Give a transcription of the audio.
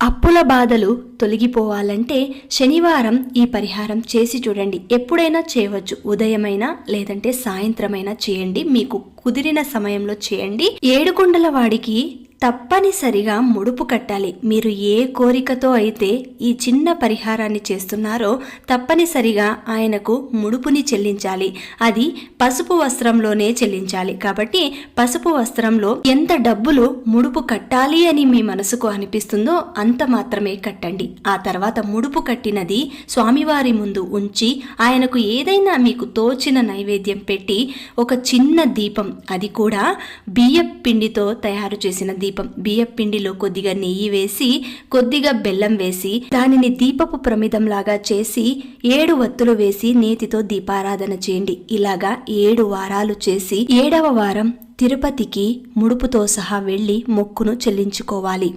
అప్పుల బాధలు తొలగిపోవాలంటే శనివారం ఈ పరిహారం చేసి చూడండి. ఎప్పుడైనా చేయవచ్చు, ఉదయమైనా లేదంటే సాయంత్రమైనా చేయండి, మీకు కుదిరిన సమయంలో చేయండి. ఏడుకొండల వాడికి తప్పనిసరిగా ముడుపు కట్టాలి. మీరు ఏ కోరికతో అయితే ఈ చిన్న పరిహారాన్ని చేస్తున్నారో తప్పనిసరిగా ఆయనకు ముడుపుని చెల్లించాలి. అది పసుపు వస్త్రంలోనే చెల్లించాలి. కాబట్టి పసుపు వస్త్రంలో ఎంత డబ్బులు ముడుపు కట్టాలి అని మీ మనసుకు అనిపిస్తుందో అంత మాత్రమే కట్టండి. ఆ తర్వాత ముడుపు కట్టినది స్వామివారి ముందు ఉంచి ఆయనకు ఏదైనా మీకు తోచిన నైవేద్యం పెట్టి ఒక చిన్న దీపం, అది కూడా బియ్యం పిండితో తయారు చేసిన దీపం, బియ్యం పిండిలో కొద్దిగా నెయ్యి వేసి కొద్దిగా బెల్లం వేసి దానిని దీపపు ప్రమిదంలాగా చేసి 7 వత్తులు వేసి నేతితో దీపారాధన చేయండి. ఇలాగా 7 వారాలు చేసి 7వ వారం తిరుపతికి ముడుపుతో సహా వెళ్లి మొక్కును చెల్లించుకోవాలి.